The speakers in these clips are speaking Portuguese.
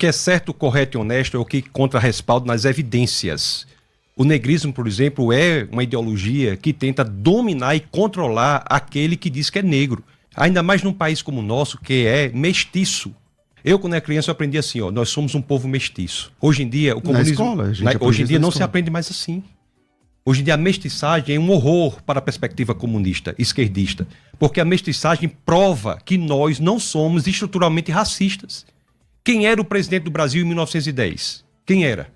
que é certo, correto e honesto é o que encontra respaldo nas evidências. O negrismo, por exemplo, é uma ideologia que tenta dominar e controlar aquele que diz que é negro. Ainda mais num país como o nosso, que é mestiço. Eu, quando era criança, eu aprendi assim, nós somos um povo mestiço. Hoje em dia, o comunismo... Hoje em dia não se aprende mais assim. Hoje em dia a mestiçagem é um horror para a perspectiva comunista, esquerdista. Porque a mestiçagem prova que nós não somos estruturalmente racistas. Quem era o presidente do Brasil em 1910? Quem era?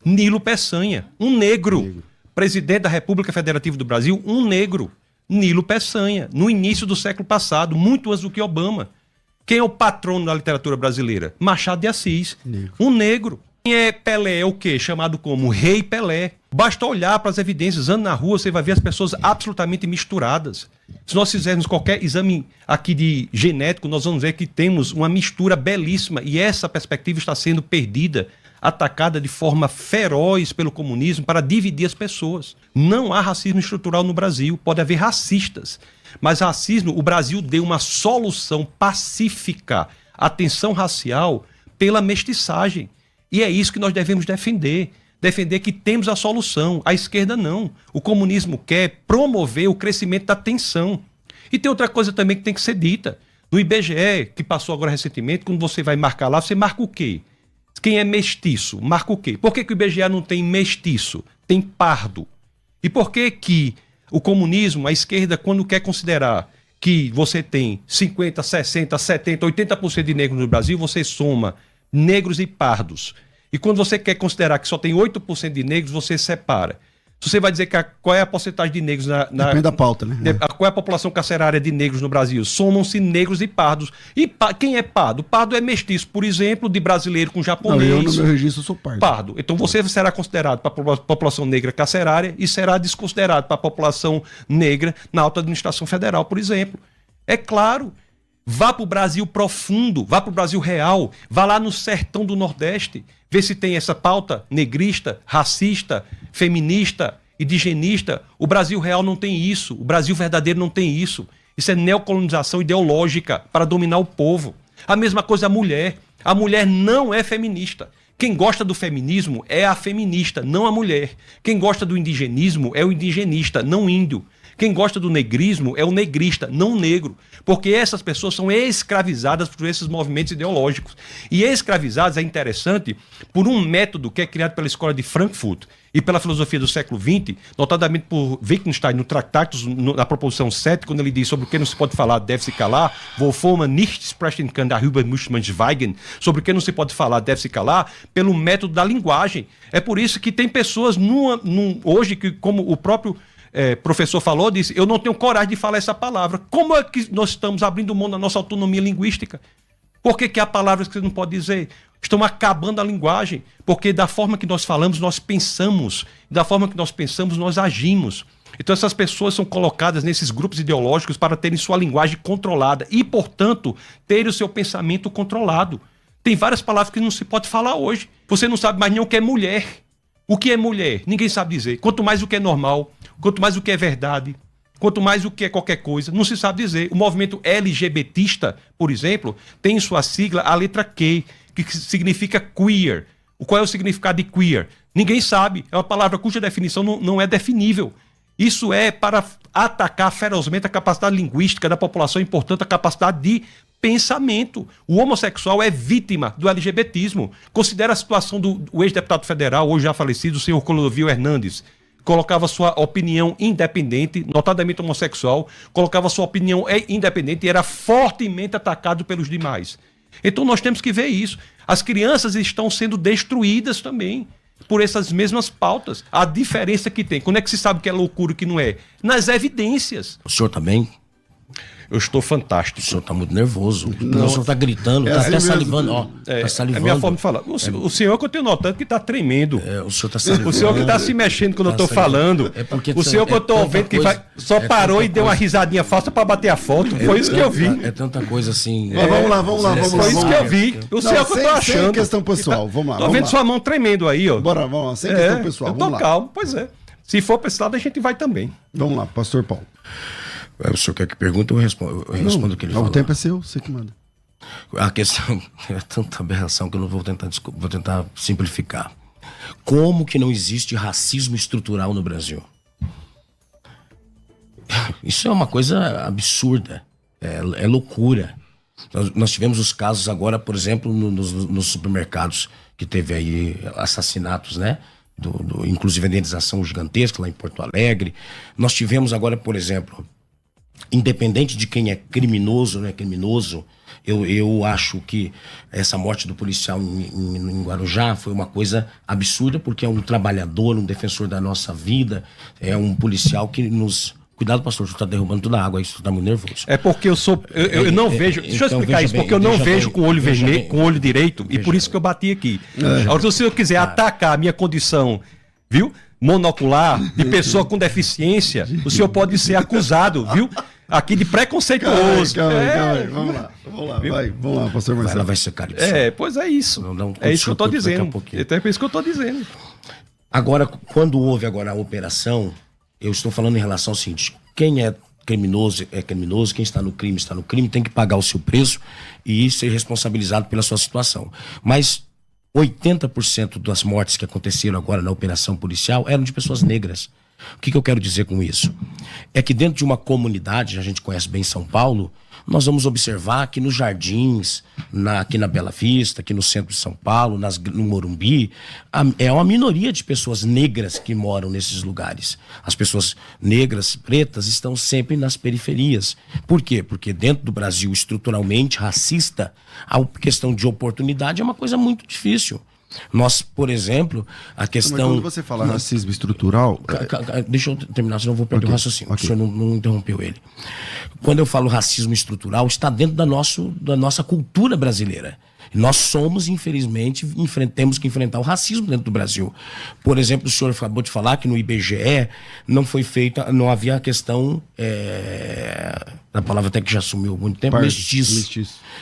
Nilo Peçanha, um negro. Presidente da República Federativa do Brasil, um negro. Nilo Peçanha, no início do século passado, muito antes do que Obama. Quem é o patrono da literatura brasileira? Machado de Assis, um negro. Quem é Pelé? É o quê? Chamado como Rei Pelé. Basta olhar para as evidências, andando na rua, você vai ver as pessoas absolutamente misturadas. Se nós fizermos qualquer exame aqui de genético, nós vamos ver que temos uma mistura belíssima e essa perspectiva está sendo perdida, atacada de forma feroz pelo comunismo para dividir as pessoas. Não há racismo estrutural no Brasil, pode haver racistas, mas racismo, o Brasil deu uma solução pacífica à tensão racial pela mestiçagem. E é isso que nós devemos defender. Defender que temos a solução. A esquerda não. O comunismo quer promover o crescimento da tensão. E tem outra coisa também que tem que ser dita. No IBGE, que passou agora recentemente, quando você vai marcar lá, você marca o quê? Quem é mestiço, marca o quê? Por que o IBGE não tem mestiço? Tem pardo. E por que que o comunismo, a esquerda, quando quer considerar que você tem 50, 60, 70, 80% de negros no Brasil, você soma negros e pardos. E quando você quer considerar que só tem 8% de negros, você separa. Se você vai dizer que qual é a porcentagem de negros Depende da pauta, né? Qual é a população carcerária de negros no Brasil? Somam-se negros e pardos. E quem é pardo? Pardo é mestiço, por exemplo, de brasileiro com japonês. Não, eu no meu registro sou pardo. Pardo. Então você será considerado para a população negra carcerária e será desconsiderado para a população negra na alta administração federal, por exemplo. É claro. Vá para o Brasil profundo, vá para o Brasil real, vá lá no sertão do Nordeste, vê se tem essa pauta negrista, racista, feminista, indigenista. O Brasil real não tem isso, o Brasil verdadeiro não tem isso. Isso é neocolonização ideológica para dominar o povo. A mesma coisa a mulher. A mulher não é feminista. Quem gosta do feminismo é a feminista, não a mulher. Quem gosta do indigenismo é o indigenista, não o índio. Quem gosta do negrismo é o negrista, não o negro. Porque essas pessoas são escravizadas por esses movimentos ideológicos. E escravizadas é interessante por um método que é criado pela escola de Frankfurt e pela filosofia do século XX, notadamente por Wittgenstein no Tractatus, na proposição 7, quando ele diz sobre o que não se pode falar, deve-se calar, wovon man nicht sprechen kann, darüber muss man schweigen, sobre o que não se pode falar, deve-se calar, pelo método da linguagem. É por isso que tem pessoas hoje que, como o próprio professor falou, disse, eu não tenho coragem de falar essa palavra. Como é que nós estamos abrindo mão da nossa autonomia linguística? Por que há palavras que você não pode dizer? Estão acabando a linguagem, porque da forma que nós falamos, nós pensamos, da forma que nós pensamos, nós agimos. Então essas pessoas são colocadas nesses grupos ideológicos para terem sua linguagem controlada e, portanto, terem o seu pensamento controlado. Tem várias palavras que não se pode falar hoje. Você não sabe mais nem o que é mulher. O que é mulher? Ninguém sabe dizer. Quanto mais o que é normal, quanto mais o que é verdade, quanto mais o que é qualquer coisa, não se sabe dizer. O movimento LGBTista, por exemplo, tem em sua sigla a letra Q, que significa queer. Qual é o significado de queer? Ninguém sabe. É uma palavra cuja definição não é definível. Isso é para atacar ferozmente a capacidade linguística da população e, portanto, a capacidade de pensamento. O homossexual é vítima do LGBTismo. Considera a situação do ex-deputado federal, hoje já falecido, o senhor Clodovil Hernandes. Colocava sua opinião independente, notadamente homossexual, colocava sua opinião independente e era fortemente atacado pelos demais. Então nós temos que ver isso. As crianças estão sendo destruídas também por essas mesmas pautas. A diferença que tem, quando é que se sabe que é loucura e que não é? Nas evidências. O senhor também? Eu estou fantástico. O senhor está muito nervoso. Não. O senhor está gritando, está até salivando. Ó, tá salivando. É a minha forma de falar. O senhor que eu tenho notado que está tremendo. O senhor está salivando. O senhor que está se mexendo quando eu estou falando. O senhor que eu estou vendo que só parou e deu uma risadinha falsa para bater a foto. Foi isso que eu vi. É tanta coisa assim. Vamos lá. Foi isso que eu vi. O senhor que eu estou achando. Sem questão pessoal, vamos lá. Estou vendo sua mão tremendo aí, ó. Bora, vamos lá. Sem questão pessoal, vamos lá. Eu estou calmo, pois é. Se for para esse lado, a gente vai também. Vamos lá, pastor Paulo. O senhor quer que pergunte ou eu respondo o que ele falou? O tempo é seu, você que manda. A questão é tanta aberração que eu não vou tentar simplificar. Como que não existe racismo estrutural no Brasil? Isso é uma coisa absurda, é loucura. Nós tivemos os casos agora, por exemplo, nos supermercados, que teve aí assassinatos, né? Inclusive a indenização gigantesca lá em Porto Alegre. Nós tivemos agora, por exemplo, independente de quem é criminoso ou não é criminoso, eu acho que essa morte do policial em Guarujá foi uma coisa absurda, porque é um trabalhador, um defensor da nossa vida, é um policial que nos... Cuidado, pastor, você está derrubando toda a água aí, você está muito nervoso. É porque eu não vejo... Deixa eu explicar isso, porque eu não vejo com o olho vermelho, com o olho direito, e por isso que eu bati aqui. Agora, se o senhor quiser atacar a minha condição, viu, monocular, de pessoa com deficiência, o senhor pode ser acusado, viu, aqui de preconceituoso. Calma aí. Vamos lá, pastor Marcelo. Ela vai ser cara. Pois é isso. É isso que eu estou dizendo. Então é por isso que eu estou dizendo. Agora, quando houve agora a operação... Eu estou falando em relação ao seguinte: quem é criminoso, quem está no crime, tem que pagar o seu preço e ser responsabilizado pela sua situação. Mas 80% das mortes que aconteceram agora na operação policial eram de pessoas negras. O que eu quero dizer com isso? É que dentro de uma comunidade, a gente conhece bem São Paulo, nós vamos observar que nos Jardins, aqui na Bela Vista, aqui no centro de São Paulo, no Morumbi, é uma minoria de pessoas negras que moram nesses lugares. As pessoas negras, pretas, estão sempre nas periferias. Por quê? Porque dentro do Brasil, estruturalmente racista, a questão de oportunidade é uma coisa muito difícil. Nós, por exemplo, a questão... Mas quando você fala racismo estrutural... Deixa eu terminar, senão eu vou perder o raciocínio. O senhor não interrompeu ele. Quando eu falo racismo estrutural, está dentro da nossa cultura brasileira. Nós somos, infelizmente, temos que enfrentar o racismo dentro do Brasil. Por exemplo, o senhor acabou de falar que no IBGE não foi feita, não havia a questão, a palavra até que já sumiu há muito tempo,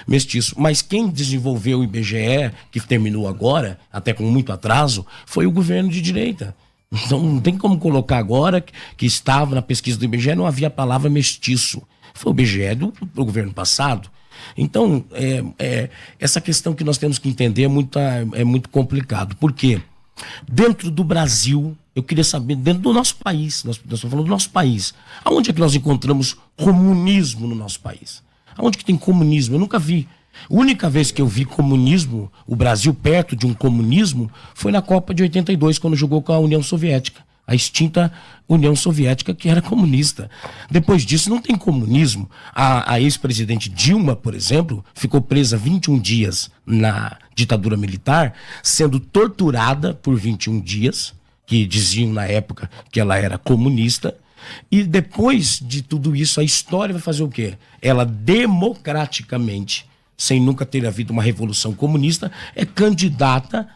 mestiço. Mas quem desenvolveu o IBGE, que terminou agora, até com muito atraso, foi o governo de direita. Então não tem como colocar agora que estava na pesquisa do IBGE, não havia a palavra mestiço. Foi o IBGE do governo passado. Então, essa questão que nós temos que entender é muito complicado. Por quê? Dentro do Brasil, eu queria saber, dentro do nosso país, nós estamos falando do nosso país, aonde é que nós encontramos comunismo no nosso país? Aonde que tem comunismo? Eu nunca vi. A única vez que eu vi comunismo, o Brasil perto de um comunismo, foi na Copa de 82, quando jogou com a União Soviética. A extinta União Soviética, que era comunista. Depois disso, não tem comunismo. A ex-presidente Dilma, por exemplo, ficou presa 21 dias na ditadura militar, sendo torturada por 21 dias, que diziam na época que ela era comunista. E depois de tudo isso, a história vai fazer o quê? Ela democraticamente, sem nunca ter havido uma revolução comunista, é candidata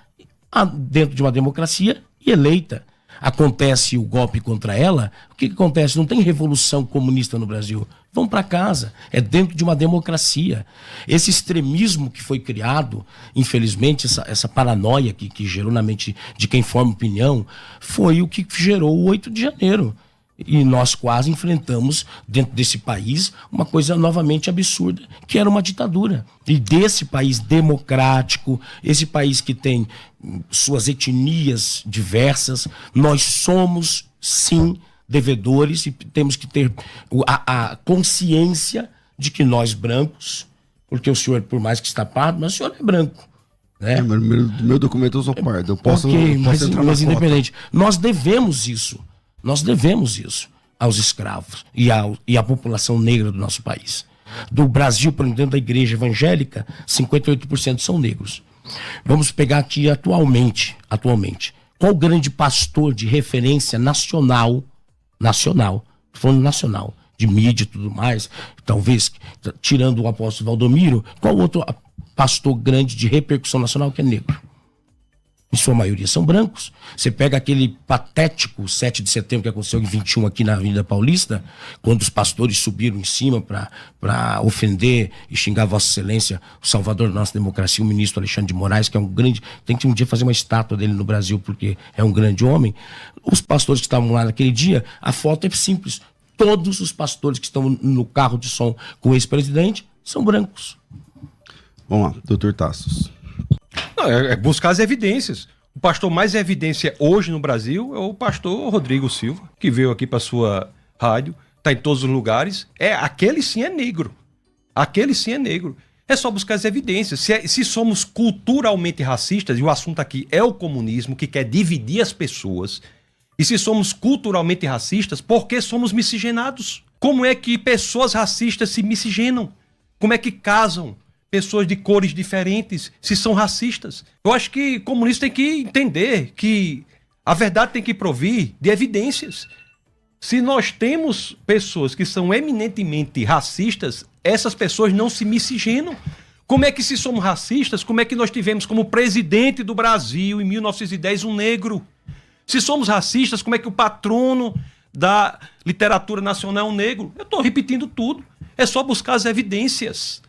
dentro de uma democracia e eleita. Acontece o golpe contra ela, o que acontece? Não tem revolução comunista no Brasil. Vão para casa. É dentro de uma democracia. Esse extremismo que foi criado, infelizmente, essa paranoia que gerou na mente de quem forma opinião, foi o que gerou o 8 de janeiro. E nós quase enfrentamos, dentro desse país, uma coisa novamente absurda, que era uma ditadura. E desse país democrático, esse país que tem suas etnias diversas, nós somos, sim, devedores e temos que ter a consciência de que nós brancos, porque o senhor, por mais que está pardo, mas o senhor é branco. Né? Meu documento eu sou pardo, eu posso, mas independente. Nós devemos isso. Nós devemos isso aos escravos e à população negra do nosso país. Do Brasil, por dentro da igreja evangélica, 58% são negros. Vamos pegar aqui atualmente. Qual o grande pastor de referência nacional, falando nacional, de mídia e tudo mais, talvez, tirando o apóstolo Valdomiro, qual outro pastor grande de repercussão nacional que é negro? Em sua maioria são brancos. Você pega aquele patético 7 de setembro que aconteceu em 21 aqui na Avenida Paulista, quando os pastores subiram em cima para ofender e xingar Vossa Excelência, o salvador da nossa democracia, o ministro Alexandre de Moraes, que é um grande... Tem que um dia fazer uma estátua dele no Brasil, porque é um grande homem. Os pastores que estavam lá naquele dia, a foto é simples. Todos os pastores que estão no carro de som com o ex-presidente são brancos. Vamos lá, doutor Tassos. Não, é buscar as evidências. O pastor mais evidência hoje no Brasil é o pastor Rodrigo Silva, que veio aqui para sua rádio, está em todos os lugares. Aquele sim é negro. Aquele sim é negro. É só buscar as evidências. Se somos culturalmente racistas, e o assunto aqui é o comunismo, que quer dividir as pessoas, e se somos culturalmente racistas, por que somos miscigenados? Como é que pessoas racistas se miscigenam? Como é que casam pessoas de cores diferentes se são racistas? Eu acho que comunistas têm que entender que a verdade tem que provir de evidências. Se nós temos pessoas que são eminentemente racistas, essas pessoas não se miscigenam. Como é que, se somos racistas, como é que nós tivemos como presidente do Brasil, em 1910, um negro? Se somos racistas, como é que o patrono da literatura nacional é um negro? Eu estou repetindo tudo. É só buscar as evidências.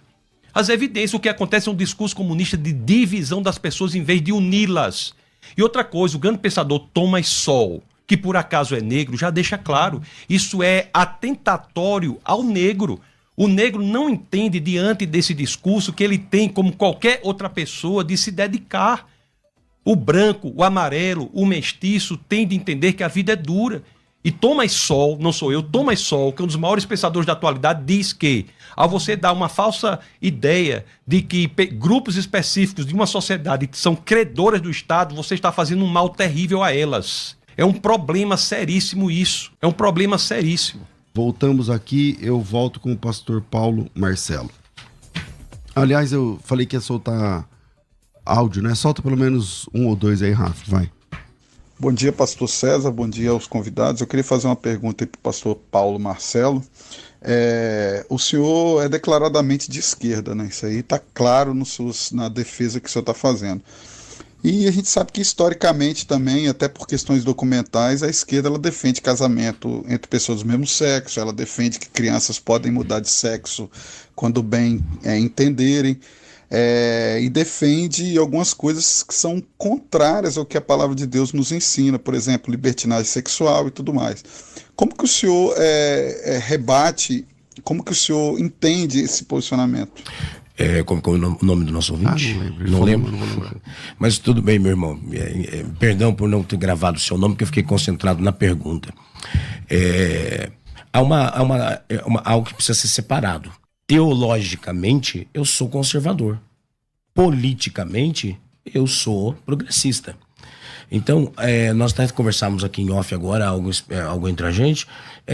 As evidências, o que acontece é um discurso comunista de divisão das pessoas em vez de uni-las. E outra coisa, o grande pensador Thomas Sowell, que por acaso é negro, já deixa claro, isso é atentatório ao negro. O negro não entende, diante desse discurso, que ele tem, como qualquer outra pessoa, de se dedicar. O branco, o amarelo, o mestiço tem de entender que a vida é dura. E Thomas Sowell, não sou eu, Thomas Sowell, que é um dos maiores pensadores da atualidade, diz que, ao você dar uma falsa ideia de que grupos específicos de uma sociedade são credoras do Estado, você está fazendo um mal terrível a elas. É um problema seríssimo isso. É um problema seríssimo. Voltamos aqui, eu volto com o pastor Paulo Marcelo. Aliás, eu falei que ia soltar áudio, né? Solta pelo menos um ou dois aí, Rafa, vai. Bom dia, pastor César, bom dia aos convidados. Eu queria fazer uma pergunta aí para o pastor Paulo Marcelo. O senhor é declaradamente de esquerda, né? Isso aí está claro na defesa que o senhor está fazendo. E a gente sabe que historicamente também, até por questões documentais, a esquerda ela defende casamento entre pessoas do mesmo sexo, ela defende que crianças podem mudar de sexo quando bem entenderem, e defende algumas coisas que são contrárias ao que a palavra de Deus nos ensina, por exemplo, libertinagem sexual e tudo mais. Como que o senhor rebate, como que o senhor entende esse posicionamento? Como é o nome do nosso ouvinte? Não lembro. Não lembro. Mas tudo bem, meu irmão. Perdão por não ter gravado o seu nome, porque eu fiquei concentrado na pergunta. Há algo que precisa ser separado. Teologicamente, eu sou conservador. Politicamente, eu sou progressista. Então, nós até conversamos aqui em off agora, algo entre a gente,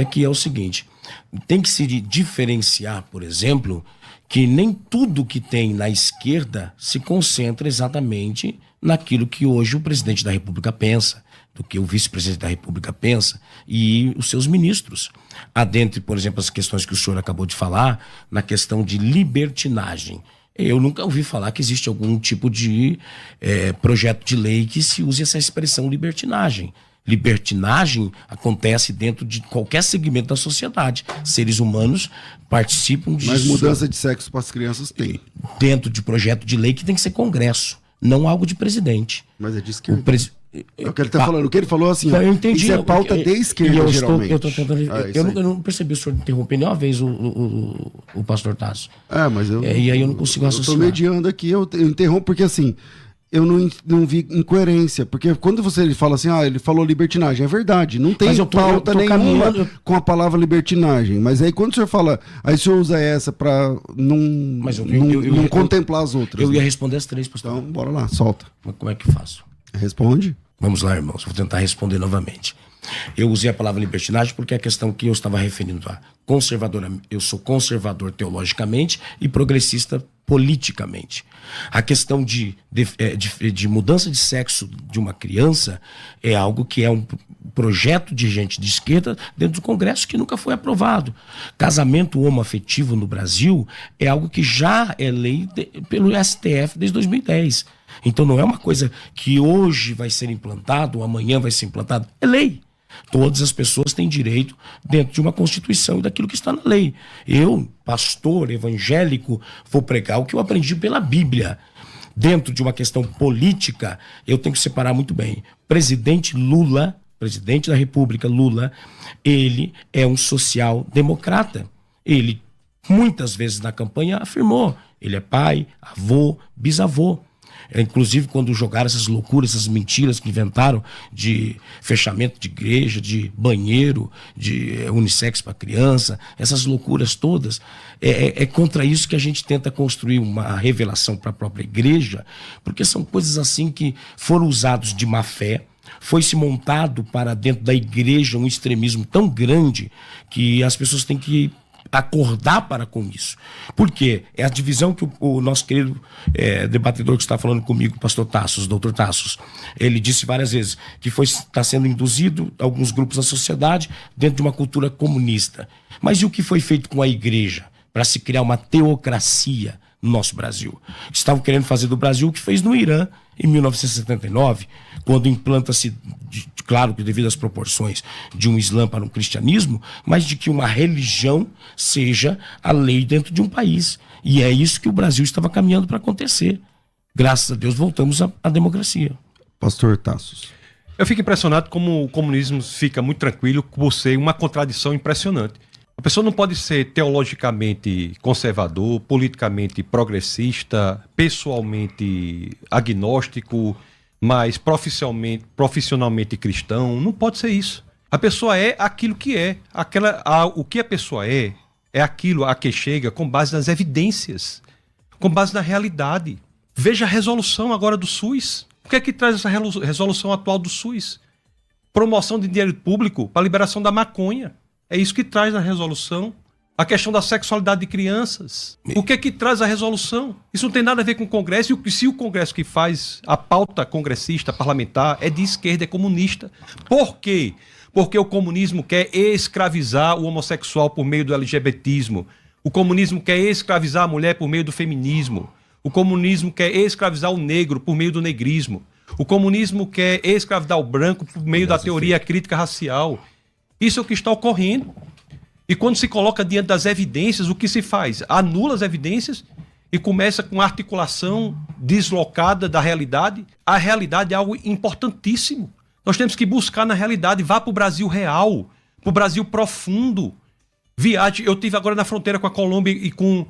que é o seguinte: tem que se diferenciar, por exemplo, que nem tudo que tem na esquerda se concentra exatamente naquilo que hoje o presidente da República pensa, do que o vice-presidente da República pensa e os seus ministros. Há dentre, por exemplo, as questões que o senhor acabou de falar, na questão de libertinagem. Eu nunca ouvi falar que existe algum tipo de projeto de lei que se use essa expressão libertinagem. Libertinagem acontece dentro de qualquer segmento da sociedade. Seres humanos participam de... Mas mudança de sexo para as crianças tem. Dentro de projeto de lei que tem que ser Congresso, não algo de presidente. Mas é de esquerda. É o que ele está falando. O que ele falou assim, eu entendi, isso é pauta de esquerda, geralmente. Eu não percebi o senhor interromper nenhuma vez o pastor Tasso. Mas eu... E aí eu não consigo raciocinar. Eu estou mediando aqui, eu interrompo porque assim... Eu não vi incoerência, porque quando ele fala assim, ele falou libertinagem, é verdade, não tem pauta nenhuma com a palavra libertinagem, mas aí quando o senhor fala, aí o senhor usa essa para não contemplar as outras. Eu ia responder as três, pastor. Então, bora lá, solta. Mas como é que eu faço? Responde. Vamos lá, irmãos, vou tentar responder novamente. Eu usei a palavra libertinagem porque é a questão que eu estava referindo a conservador. Eu sou conservador teologicamente e progressista politicamente. A questão de mudança de sexo de uma criança é algo que é um projeto de gente de esquerda dentro do Congresso que nunca foi aprovado. Casamento homoafetivo no Brasil é algo que já é lei pelo STF desde 2010. Então não é uma coisa que hoje vai ser implantado ou amanhã vai ser implantado. É lei. Todas as pessoas têm direito dentro de uma Constituição e daquilo que está na lei. Eu, pastor evangélico, vou pregar o que eu aprendi pela Bíblia. Dentro de uma questão política, eu tenho que separar muito bem. Presidente Lula, presidente da República Lula, ele é um social-democrata. Ele muitas vezes na campanha afirmou. Ele é pai, avô, bisavô. Inclusive, quando jogaram essas loucuras, essas mentiras que inventaram de fechamento de igreja, de banheiro, de unissex para criança, essas loucuras todas, é contra isso que a gente tenta construir uma revelação para a própria igreja, porque são coisas assim que foram usados de má fé. Foi-se montado para dentro da igreja um extremismo tão grande que as pessoas têm que acordar para com isso. Por quê? É a divisão que o nosso querido debatedor que está falando comigo, o pastor Tassos, doutor Tassos, ele disse várias vezes que está sendo induzido alguns grupos da sociedade dentro de uma cultura comunista. Mas e o que foi feito com a igreja para se criar uma teocracia no nosso Brasil? Estavam querendo fazer do Brasil o que fez no Irã em 1979, quando implanta-se, claro que devido às proporções de um Islã para um cristianismo, mas de que uma religião seja a lei dentro de um país. E é isso que o Brasil estava caminhando para acontecer. Graças a Deus voltamos à democracia. Pastor Tassos. Eu fico impressionado como o comunismo fica muito tranquilo por ser uma contradição impressionante. A pessoa não pode ser teologicamente conservador, politicamente progressista, pessoalmente agnóstico, mas profissionalmente cristão. Não pode ser isso. A pessoa é aquilo que é. O que a pessoa é aquilo a que chega com base nas evidências, com base na realidade. Veja a resolução agora do SUS. O que é que traz essa resolução atual do SUS? Promoção de dinheiro público para a liberação da maconha. É isso que traz na resolução. A questão da sexualidade de crianças. O que é que traz a resolução? Isso não tem nada a ver com o Congresso. E se o Congresso que faz a pauta congressista, parlamentar, é de esquerda, é comunista. Por quê? Porque o comunismo quer escravizar o homossexual por meio do LGBTismo. O comunismo quer escravizar a mulher por meio do feminismo. O comunismo quer escravizar o negro por meio do negrismo. O comunismo quer escravizar o branco por meio da teoria crítica racial. Isso é o que está ocorrendo. E quando se coloca diante das evidências, o que se faz? Anula as evidências e começa com a articulação deslocada da realidade. A realidade é algo importantíssimo. Nós temos que buscar na realidade. Vá para o Brasil real, para o Brasil profundo. Viagem. Eu estive agora na fronteira com a Colômbia e com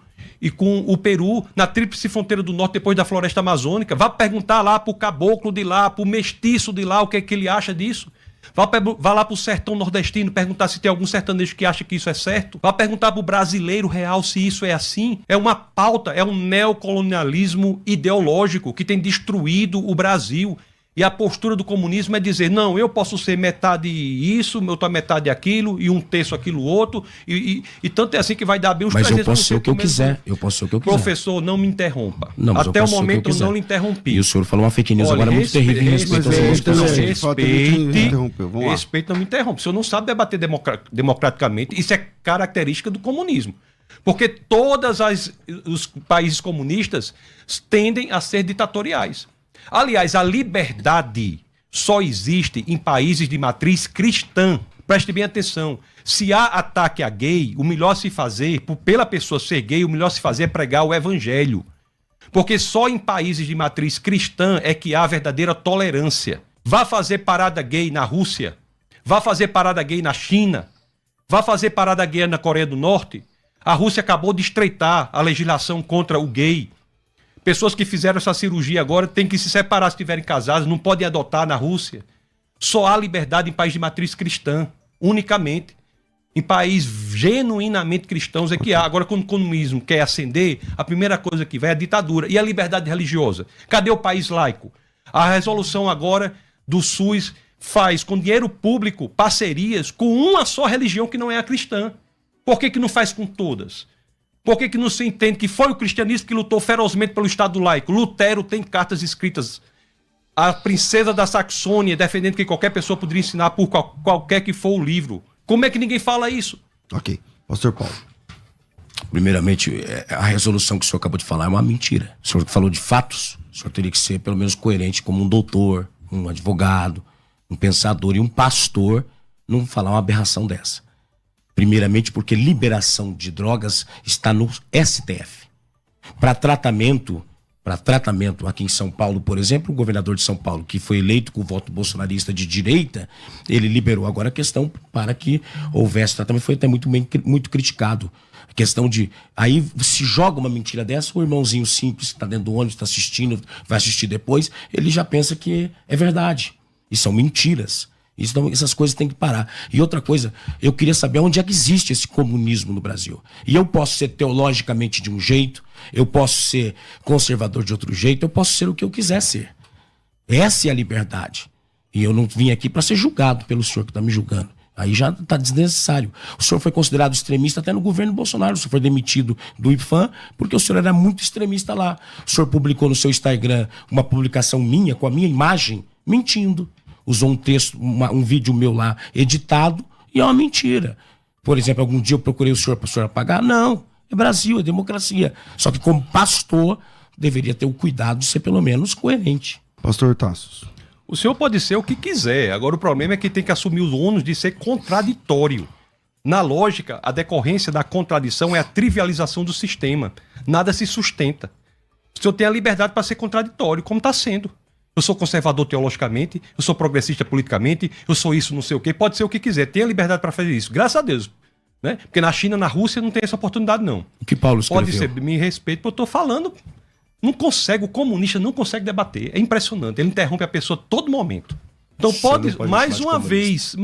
o Peru, na tríplice fronteira do norte, depois da floresta amazônica. Vá perguntar lá para o caboclo de lá, para o mestiço de lá, o que é que ele acha disso. Vá lá para o sertão nordestino perguntar se tem algum sertanejo que acha que isso é certo. Vá perguntar para o brasileiro real se isso é assim. É uma pauta, é um neocolonialismo ideológico que tem destruído o Brasil. E a postura do comunismo é dizer, não, eu posso ser metade isso, eu tô metade aquilo, e um terço aquilo outro, e tanto é assim que vai dar bem os 300%. Mas eu posso ser o que eu quiser, Professor, não me interrompa. Não, até o momento eu não lhe interrompi. E o senhor falou uma fake news agora muito terrível. Respeito, não me interrompa. O senhor não sabe debater democraticamente, isso é característica do comunismo. Porque todos os países comunistas tendem a ser ditatoriais. Aliás, a liberdade só existe em países de matriz cristã. Preste bem atenção. Se há ataque a gay, o melhor se fazer, pela pessoa ser gay, o melhor se fazer é pregar o evangelho. Porque só em países de matriz cristã é que há verdadeira tolerância. Vá fazer parada gay na Rússia. Vá fazer parada gay na China. Vá fazer parada gay na Coreia do Norte. A Rússia acabou de estreitar a legislação contra o gay. Pessoas que fizeram essa cirurgia agora têm que se separar se estiverem casadas, não podem adotar na Rússia. Só há liberdade em país de matriz cristã, unicamente. Em países genuinamente cristãos é que há. Agora, quando o comunismo quer ascender, a primeira coisa que vai é a ditadura. E a liberdade religiosa? Cadê o país laico? A resolução agora do SUS faz com dinheiro público parcerias com uma só religião que não é a cristã. Por que não faz com todas? Por que não se entende que foi o cristianismo que lutou ferozmente pelo Estado laico? Lutero tem cartas escritas. A princesa da Saxônia defendendo que qualquer pessoa poderia ensinar por qualquer que for o livro. Como é que ninguém fala isso? Ok. Pastor Paulo. Primeiramente, a resolução que o senhor acabou de falar é uma mentira. O senhor falou de fatos. O senhor teria que ser pelo menos coerente como um doutor, um advogado, um pensador e um pastor não falar uma aberração dessa. Primeiramente porque liberação de drogas está no STF. Para tratamento para tratamento aqui em São Paulo, por exemplo, o governador de São Paulo, que foi eleito com o voto bolsonarista de direita, ele liberou agora a questão para que houvesse tratamento, foi até muito criticado. A questão de, aí se joga uma mentira dessa, o irmãozinho simples que está dentro do ônibus, está assistindo, vai assistir depois, ele já pensa que é verdade. E são mentiras. Essas coisas têm que parar. E outra coisa, eu queria saber onde é que existe esse comunismo no Brasil. E eu posso ser teologicamente de um jeito, eu posso ser conservador de outro jeito, eu posso ser o que eu quiser ser. Essa é a liberdade. E eu não vim aqui para ser julgado pelo senhor que está me julgando. Aí já está desnecessário. O senhor foi considerado extremista até no governo Bolsonaro. O senhor foi demitido do IPHAN porque o senhor era muito extremista lá. O senhor publicou no seu Instagram uma publicação minha, com a minha imagem, mentindo. Usou um texto, um vídeo meu lá editado, e é uma mentira. Por exemplo, algum dia eu procurei o senhor para o senhor apagar? Não, é Brasil, é democracia. Só que como pastor, deveria ter o cuidado de ser pelo menos coerente. Pastor Tassos. O senhor pode ser o que quiser, agora o problema é que tem que assumir os ônus de ser contraditório. Na lógica, a decorrência da contradição é a trivialização do sistema. Nada se sustenta. O senhor tem a liberdade para ser contraditório, como está sendo. Eu sou conservador teologicamente, eu sou progressista politicamente, eu sou isso, não sei o quê. Pode ser o que quiser, tem a liberdade para fazer isso. Graças a Deus. Né? Porque na China, na Rússia, não tem essa oportunidade, não. O que Paulo escreveu? Pode ser, me respeito, porque eu estou falando. Não consegue, o comunista não consegue debater. É impressionante, ele interrompe a pessoa a todo momento. Então pode mais uma vez,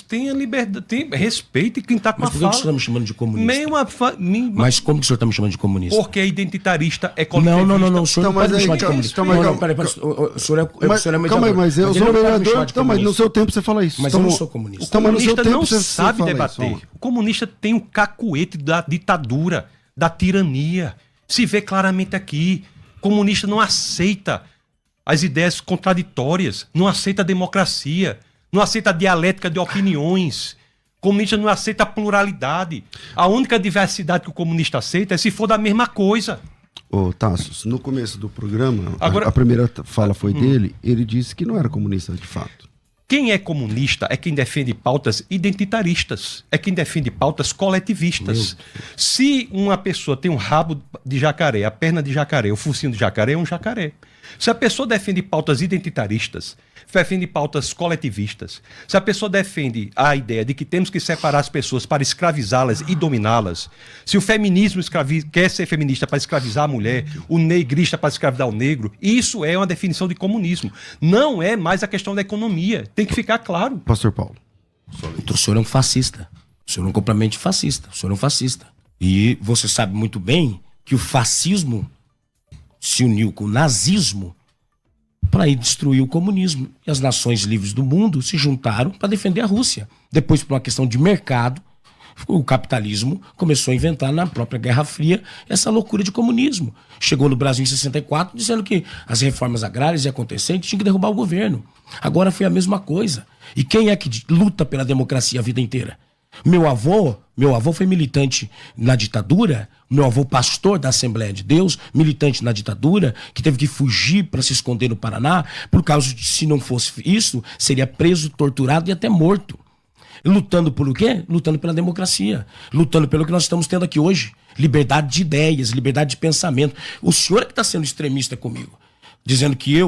tenha liberdade, respeite quem está com a fala. Mas por que o senhor está me chamando de comunista? Mas como que o senhor está me chamando de comunista? Porque é identitarista, é coletivista. Não, o senhor não pode me chamar de comunista. Não, peraí, o senhor é mediador. Calma aí, mas eu sou vereador, mas no seu tempo você fala isso. Mas eu não sou comunista. O comunista não sabe debater. O comunista tem o cacuete da ditadura, da tirania. Se vê claramente aqui. O comunista não aceita as ideias contraditórias, não aceita a democracia, não aceita a dialética de opiniões. O comunista não aceita a pluralidade. A única diversidade que o comunista aceita é se for da mesma coisa. Ô, Tassos, no começo do programa, a primeira fala foi dele, ele disse que não era comunista de fato. Quem é comunista é quem defende pautas identitaristas, é quem defende pautas coletivistas. Se uma pessoa tem um rabo de jacaré, a perna de jacaré, o focinho de jacaré, é um jacaré. Se a pessoa defende pautas identitaristas, defende pautas coletivistas, se a pessoa defende a ideia de que temos que separar as pessoas para escravizá-las e dominá-las, se o feminismo quer ser feminista para escravizar a mulher, o negrista para escravizar o negro, isso é uma definição de comunismo. Não é mais a questão da economia. Tem que ficar claro. Pastor Paulo. O senhor é um fascista. O senhor é um completamente fascista. O senhor é um fascista. E você sabe muito bem que o fascismo se uniu com o nazismo para ir destruir o comunismo. E as nações livres do mundo se juntaram para defender a Rússia. Depois, por uma questão de mercado, o capitalismo começou a inventar na própria Guerra Fria essa loucura de comunismo. Chegou no Brasil em 64 dizendo que as reformas agrárias iam acontecer e tinha que derrubar o governo. Agora foi a mesma coisa. E quem é que luta pela democracia a vida inteira? Meu avô foi militante na ditadura, meu avô pastor da Assembleia de Deus, militante na ditadura, que teve que fugir para se esconder no Paraná, por causa de, se não fosse isso, seria preso, torturado e até morto. Lutando por o quê? Lutando pela democracia, lutando pelo que nós estamos tendo aqui hoje, liberdade de ideias, liberdade de pensamento. O senhor é que está sendo extremista comigo, dizendo que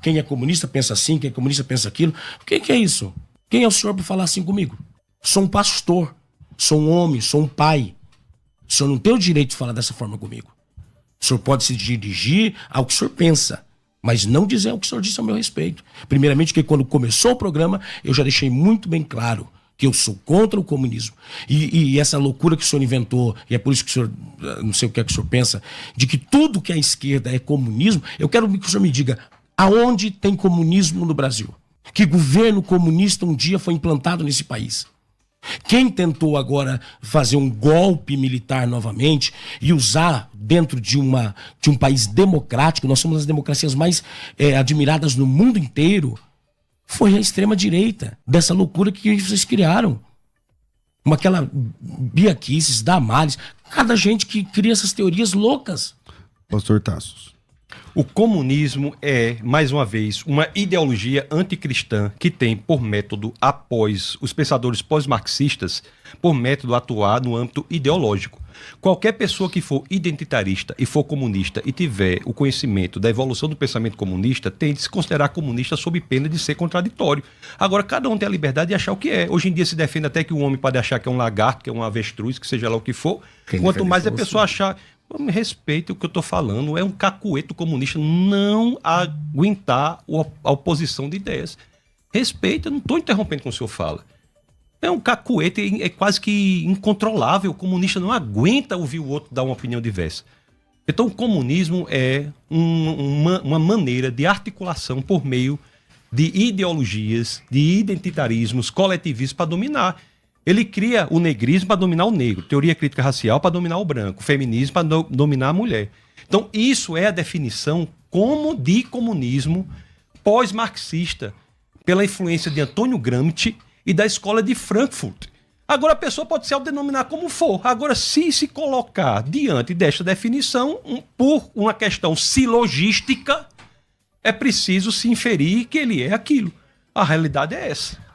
quem é comunista pensa assim, quem é comunista pensa aquilo. O que é isso? Quem é o senhor para falar assim comigo? Sou um pastor, sou um homem, sou um pai. O senhor não tem o direito de falar dessa forma comigo. O senhor pode se dirigir ao que o senhor pensa, mas não dizer o que o senhor disse ao meu respeito. Primeiramente, que quando começou o programa, eu já deixei muito bem claro que eu sou contra o comunismo. E essa loucura que o senhor inventou, e é por isso que o senhor, não sei o que é que o senhor pensa, de que tudo que é esquerda é comunismo, eu quero que o senhor me diga, aonde tem comunismo no Brasil? Que governo comunista um dia foi implantado nesse país? Quem tentou agora fazer um golpe militar novamente e usar dentro de um país democrático, nós somos as democracias mais admiradas no mundo inteiro, foi a extrema-direita, dessa loucura que vocês criaram. Aquela Bia Kicis, Damares, cada gente que cria essas teorias loucas. Pastor Tassos. O comunismo é, mais uma vez, uma ideologia anticristã que tem por método, após os pensadores pós-marxistas, por método atuar no âmbito ideológico. Qualquer pessoa que for identitarista e for comunista e tiver o conhecimento da evolução do pensamento comunista, tem de se considerar comunista sob pena de ser contraditório. Agora, cada um tem a liberdade de achar o que é. Hoje em dia se defende até que o homem pode achar que é um lagarto, que é um avestruz, que seja lá o que for. Quanto mais a pessoa achar... Me respeite o que eu estou falando, é um cacueto comunista não aguentar a oposição de ideias. Respeita, eu não estou interrompendo com o senhor fala. É um cacuete, é quase que incontrolável. O comunista não aguenta ouvir o outro dar uma opinião diversa. Então o comunismo é uma maneira de articulação por meio de ideologias, de identitarismos, coletivismos para dominar. Ele cria o negrismo para dominar o negro, teoria crítica racial para dominar o branco, feminismo para dominar a mulher. Então, isso é a definição de comunismo pós-marxista, pela influência de Antônio Gramsci e da escola de Frankfurt. Agora, a pessoa pode se autodenominar como for. Agora, se colocar diante desta definição, por uma questão silogística, é preciso se inferir que ele é aquilo. A realidade é essa.